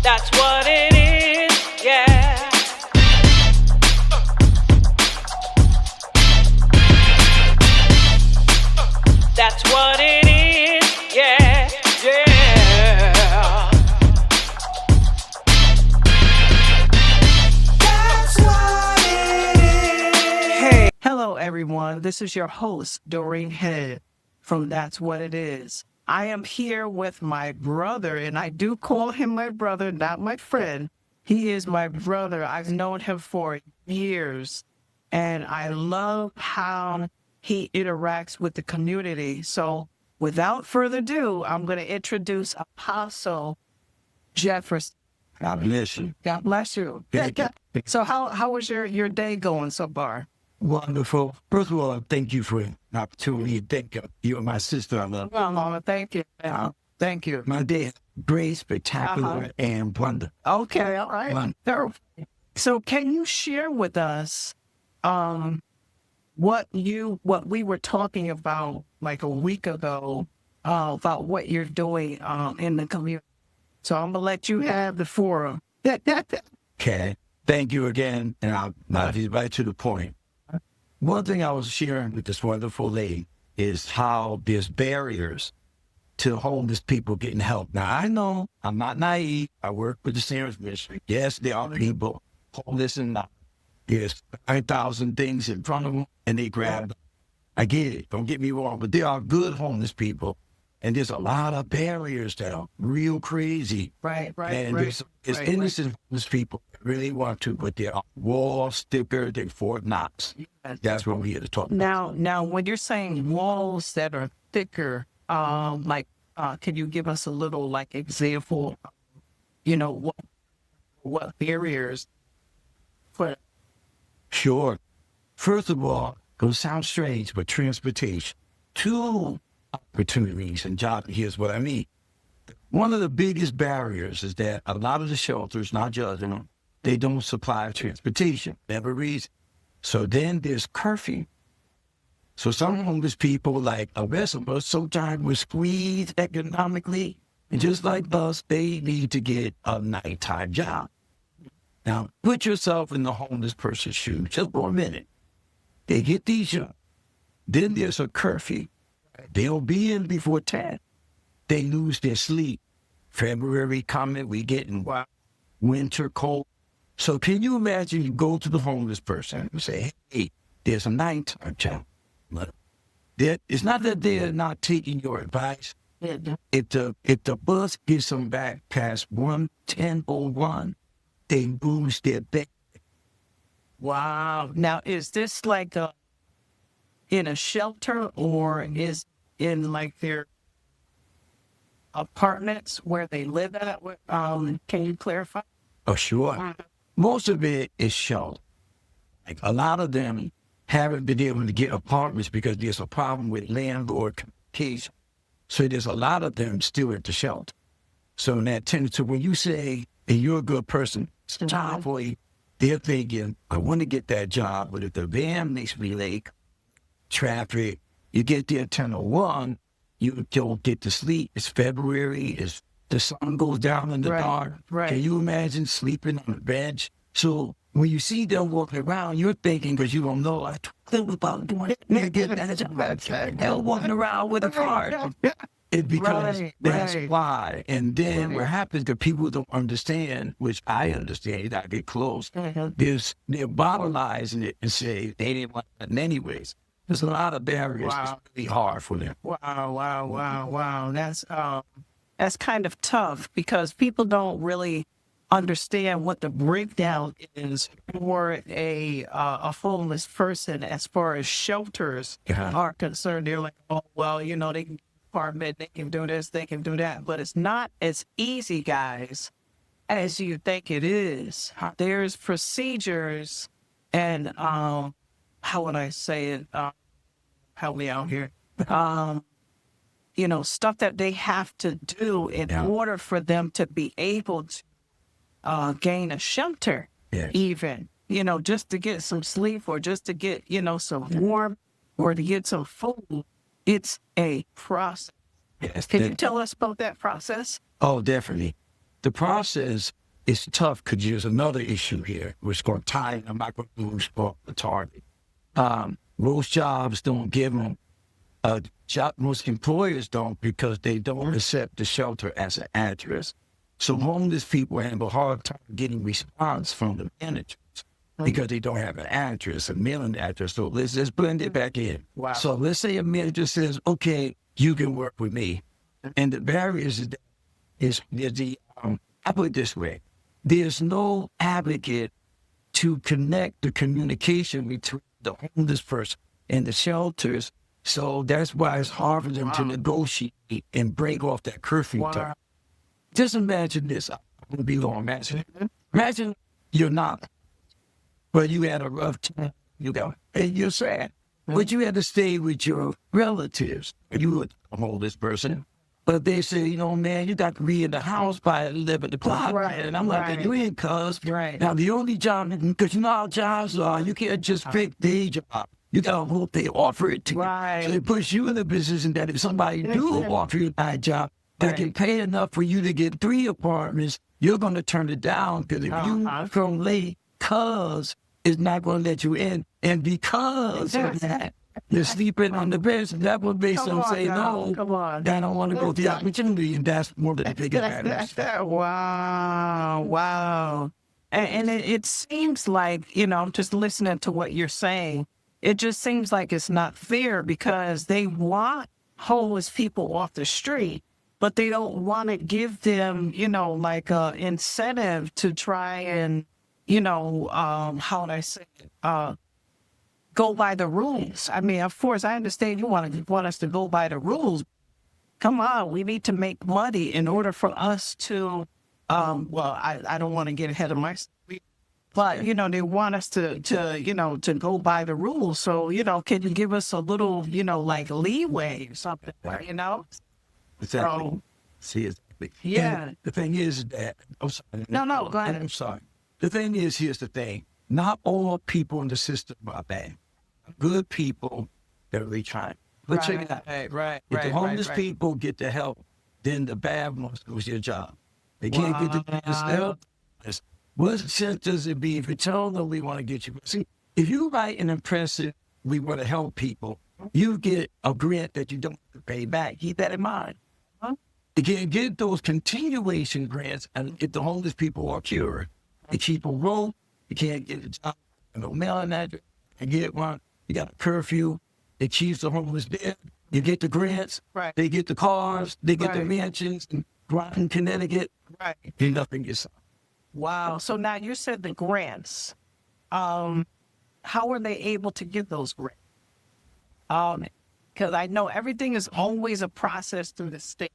That's what it is, yeah. That's what it is, yeah, yeah. That's what it is. Hey, hello everyone. This is your host, Doreen Head from That's What It Is. I am here with my brother, and I do call him my brother, not my friend. He is my brother. I've known him for years, and I love how he interacts with the community. So without further ado, I'm going to introduce Apostle Jefferson. God bless you. God bless you. Thank you. So how was your day going so far? Wonderful. First of all, thank you for an opportunity. Thank you and my sister. I love you. Oh, thank you. Thank you. My day, great, spectacular, and wonderful. Okay, all right. Wonderful. So can you share with us what we were talking about like a week ago about what you're doing in the community? So I'm gonna let you have the forum. Okay. Thank you again. And I'll be right to the point. One thing I was sharing with this wonderful lady is how there's barriers to homeless people getting help. Now, I know I'm not naive. I work with the Seniors Ministry. Yes, there are people homeless and not. There's 9,000 things in front of them, and they grab them. I get it. Don't get me wrong, but there are good homeless people, and there's a lot of barriers that are real crazy. Right. And there's innocent homeless people that really want to, but they're wall sticker, they're Fort Knox. That's what we're here to talk about. Now, when you're saying walls that are thicker, can you give us a little like example? What barriers? Sure. First of all, it'll sound strange, but transportation. Two opportunities and jobs. Here's what I mean. One of the biggest barriers is that a lot of the shelters, not judging them, they don't supply transportation. Never reason. So then there's curfew. So some homeless people, like the rest of us, sometimes we're squeezed economically. And just like us, they need to get a nighttime job. Now, put yourself in the homeless person's shoes just for a minute. They get these jobs. Then there's a curfew. They'll be in before 10. They lose their sleep. February coming, we getting winter cold. So can you imagine you go to the homeless person and say, hey, there's a nighttime job. It's not that they're not taking your advice. If the bus gets them back past 1:10:01, they lose their bed. Wow. Now, is this like in a shelter or is in like their apartments where they live at? Can you clarify? Oh, sure. Most of it is shelter. Like a lot of them haven't been able to get apartments because there's a problem with landlord communication. So there's a lot of them still at the shelter. So in that tendency, when you say, and you're a good person, probably they're thinking, I want to get that job, but if the van makes me late, traffic, you get there 10:01, you don't get to sleep. It's February, the sun goes down in the dark. Right. Can you imagine sleeping on the bench? So when you see them walking around, you're thinking, because you don't know, I think about doing it. They're walking around with a card. It's because that's why. And then what happens to people don't understand, which I understand, you gotta get close, they're bottomizing it and say they didn't want it anyways. There's a lot of barriers. It's really hard for them. Wow. That's kind of tough because people don't really understand what the breakdown is for a homeless person as far as shelters are concerned. They're like, oh, well, they can apartment, they can do this, they can do that. But it's not as easy, guys, as you think it is. There's procedures and, how would I say it? Help me out here. Stuff that they have to do in order for them to be able to gain a shelter, even, just to get some sleep or just to get, some warmth or to get some food. It's a process. Yes, Can you tell us about that process? Oh, definitely. the process is tough because there's another issue here, which is going to tie, I'm not going to lose the target. Most jobs don't give them a job. Most employers don't because they don't accept the shelter as an address. So homeless people have a hard time getting response from the managers because they don't have an address, a mailing address. So let's blend it back in. Wow. So let's say a manager says, okay, you can work with me. And the barriers is I put it this way. There's no advocate to connect the communication between the homeless person and the shelters. So that's why it's hard for them to negotiate and break off that curfew time. Just imagine this. I won't be long. Imagine you're not, but you had a rough time. You go, and you're sad. But you had to stay with your relatives. You were a homeless person. But they say, you know, man, you got to be in the house by 11 o'clock. Right. And I'm like, you ain't, cuz. Right. Now, the only job, because you know how jobs are, you can't just pick the job. You got to hope they offer it to you. Right. So it puts you in a position that if somebody do offer you a job that can pay enough for you to get 3 apartments, you're going to turn it down because if you come late, cuz it's not going to let you in. And because of that, you're sleeping on the bed. So that would make some say no. Come on. I don't want to go to the opportunity, and that's one of the biggest matters. Wow. And it seems like, you know, just listening to what you're saying, it just seems like it's not fair because they want homeless people off the street, but they don't want to give them, you know, like a incentive to try and, you know, how would I say it? Go by the rules. I mean, of course, I understand you want us to go by the rules. Come on, we need to make money in order for us to, I don't want to get ahead of myself, but, you know, they want us to go by the rules. So, you know, can you give us a little, you know, like leeway or something, you know? Exactly. See, exactly. Yeah. And the thing is that, I'm sorry. No, go ahead. I'm sorry. The thing is, here's the thing. Not all people in the system are bad. Good people that are really trying. But check it out. Right. If the homeless people get the help, then the bad ones lose their job. They can't get the help. What sense does it be if you tell them we want to get you? See, if you write an impressive, we want to help people, you get a grant that you don't have to pay back. Keep that in mind. You can't get those continuation grants and if the homeless people are cured. They keep a rope. You can't get a job. No mailing address. You get one. You got a curfew. It keeps the homeless there. You get the grants. Right. They get the cars. They get the mansions in Groton, Connecticut. Right. And nothing gets done. Wow. So now you said the grants. How are they able to get those grants? Because I know everything is always a process through the state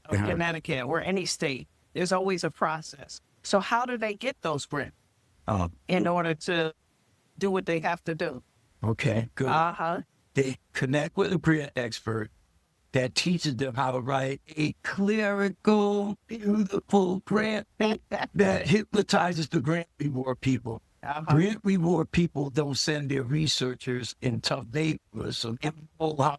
of Connecticut or any state. There's always a process. So how do they get those grants in order to do what they have to do? Okay, good. They connect with a grant expert that teaches them how to write a clerical, beautiful grant that hypnotizes the grant reward people. Grant reward people don't send their researchers in tough neighborhoods, so they know how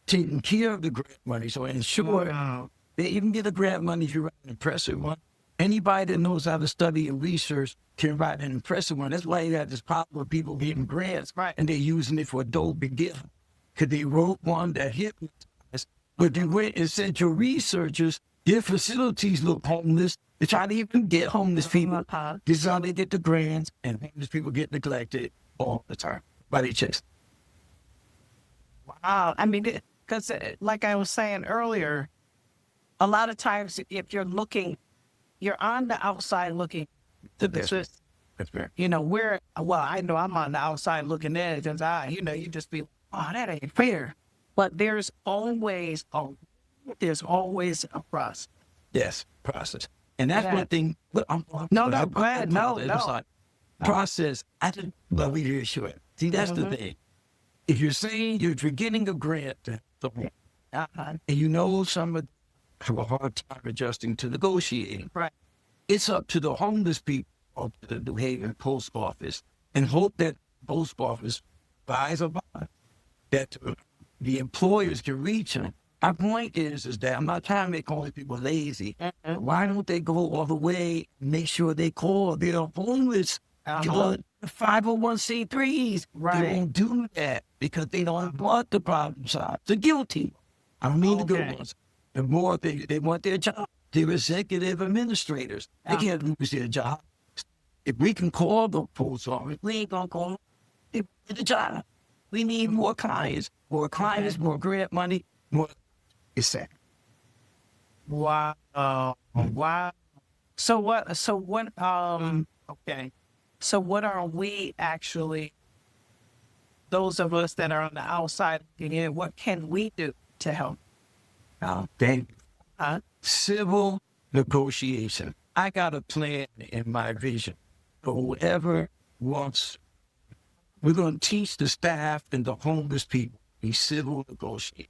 taking care of the grant money. So ensure that you can get a grant money if you write an impressive one. Anybody that knows how to study and research can write an impressive one. That's why you have this problem with people getting grants, and they're using it for a dope and gift. Because they wrote one that hypnotized, but they went and sent your researchers, their facilities look homeless. They try to even get homeless people. This is how they get the grants, and homeless people get neglected all the time by their chest. Wow. I mean, because like I was saying earlier, a lot of times if you're looking, you're on the outside looking to the system. That's fair. You know, I know I'm on the outside looking in because you just be like, oh, that ain't fair. But there's always a process. Yes, process. And that's one thing. Go ahead. No. Process. I just love you to assure it. See, that's the thing. If you're saying you're getting a grant, and you know some have a hard time adjusting to negotiating, right? It's up to the homeless people of the New Haven post office and hope that post office buys a bond that the employers can reach them My point is that I'm not trying to make all the people lazy. Why don't they go all the way and make sure they call their homeless? The 501c3s. Right. They won't do that because they don't want the problem solved. The guilty. I don't mean the good ones. The more they want their job. They're executive administrators. They can't lose their job. If we can call the post office, we ain't gonna call them. They get the job. We need more clients, more grant money, more. It's sad. Wow. Wow. So what, okay. So what are we actually, those of us that are on the outside looking in, what can we do to help? Thank you. Huh? Civil negotiation. I got a plan in my vision for whoever wants. We're going to teach the staff and the homeless people be civil negotiate.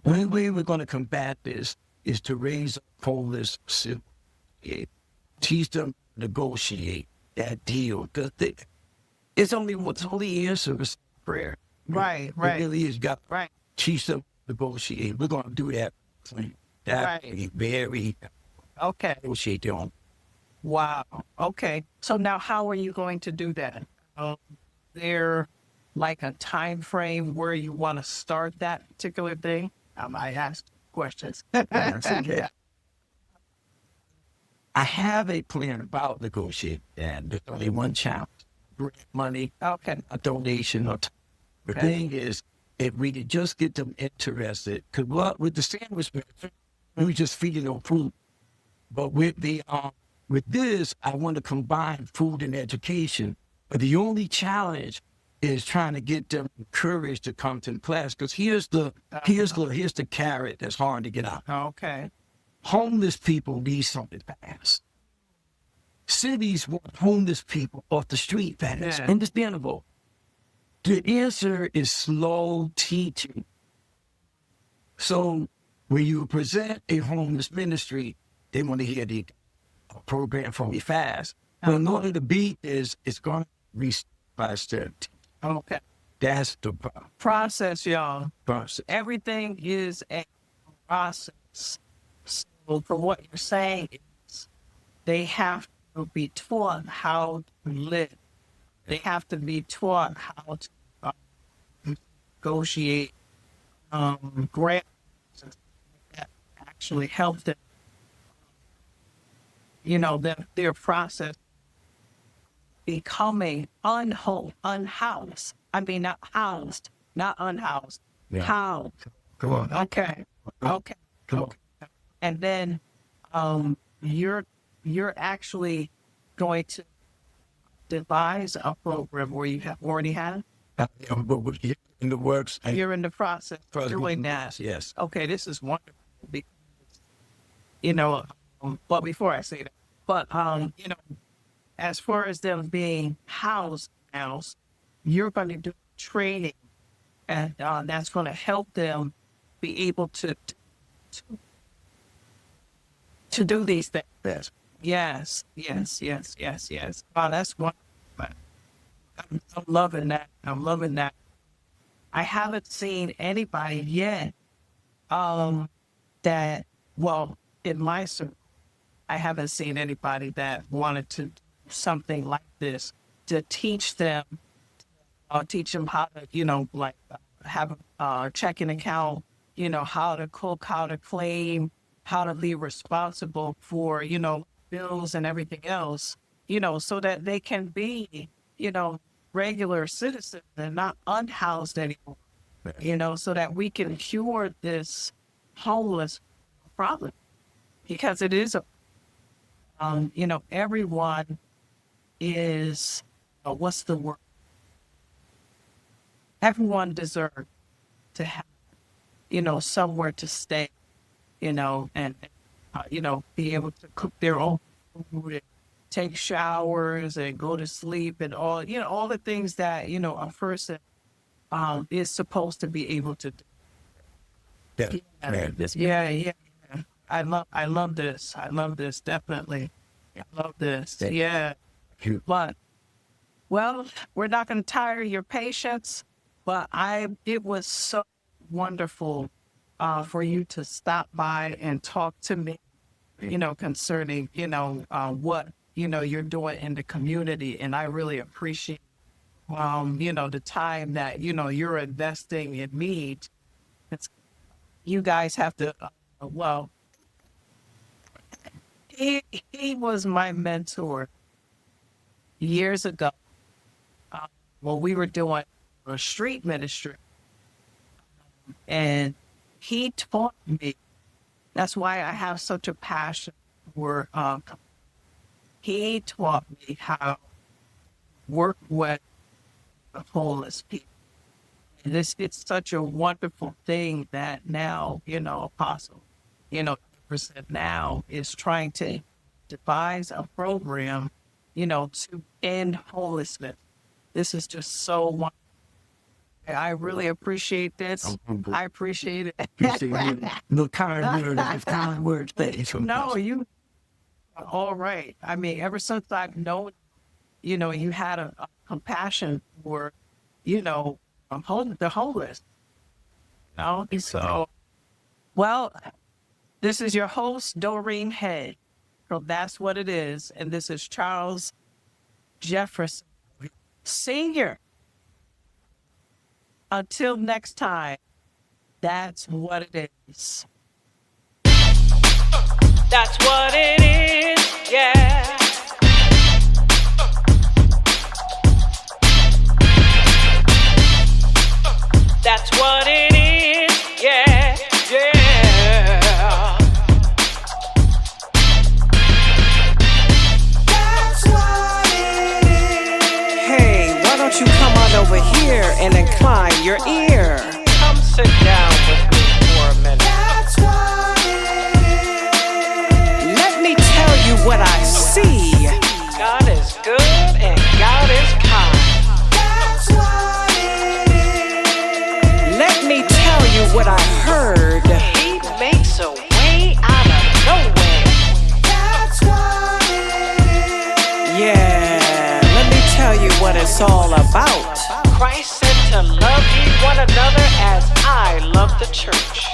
The only way we're going to combat this is to raise up homeless civil. Teach them to negotiate that deal. It's only the answer is prayer. Right. It really is. Got Right. teach them to negotiate. We're going to do that. That very Okay. negotiate their own. Wow. Okay. So now how are you going to do that? There like a time frame where you want to start that particular thing? I ask questions. Yeah. I have a plan about negotiating, and there's only one challenge: grant money, Okay. a donation, or time. The thing is, if we could just get them interested, because what with the sandwich, we just feeding them food. But with this, I want to combine food and education. But the only challenge is trying to get them encouraged to come to the class. Because here's the carrot that's hard to get out. Okay. Homeless people need something fast. Cities want homeless people off the street fast. Yeah. Understandable. The answer is slow teaching. So when you present a homeless ministry, they want to hear the program from you fast. But in order to beat this, it's going to be by step. Okay. That's the Process, y'all. process. Everything is a process. So from what you're saying is they have to be taught how to live. They have to be taught how to negotiate grants that actually help them, their process becoming unhoused. I mean, not housed, not unhoused, Yeah. housed. Come on. Okay. Come on. And then you're actually going to devise a program where you have already had it? But we're in the works. You're in the process of doing that. Yes. Okay, this is wonderful. Because, but before I say that, but as far as them being housed now, you're going to do training, and that's going to help them be able to do these things. Yes. Yes. Wow, that's wonderful. I'm loving that. I haven't seen anybody yet that, well, in my circle, I haven't seen anybody that wanted to do something like this to teach them how to, have a checking account, how to cook, how to claim, how to be responsible for, bills and everything else, so that they can be, regular citizens and not unhoused anymore, so that we can cure this homeless problem. Because it is everyone is, what's the word? Everyone deserves to have, somewhere to stay, and be able to cook their own food and take showers and go to sleep and all the things that, a person is supposed to be able to do. Yeah. I love this. Definitely. I love this. Yeah. But, well, we're not going to tire your patience, but it was so wonderful for you to stop by and talk to me, concerning, what, you're doing in the community. And I really appreciate, the time that, you're investing in me. You guys have to, well, he was my mentor years ago when we were doing a street ministry. And he taught me. That's why I have such a passion for. He taught me how to work with the homeless people. And it's such a wonderful thing that now, Apostle, Jefferson now is trying to devise a program, to end homelessness. This is just so wonderful. I really appreciate this. I appreciate it. No kind words. No, you all right. I mean, ever since I've known, you had a compassion for, the homeless. So, well, this is your host, Doreen Head. So that's what it is. And this is Charles Jefferson Sr. Until next time, that's what it is. That's what it is, yeah. That's what it is, yeah, yeah. That's what it is. Hey, why don't you come on over here and incline your ear? Come sit down with me for a minute. That's what it is. Let me tell you what I see. God is good and God is kind. That's what it is. Let me tell you what I heard. He makes a way out of no way. That's what it is. Yeah, let me tell you what it's all about. Christ said to love ye one another as I love the church.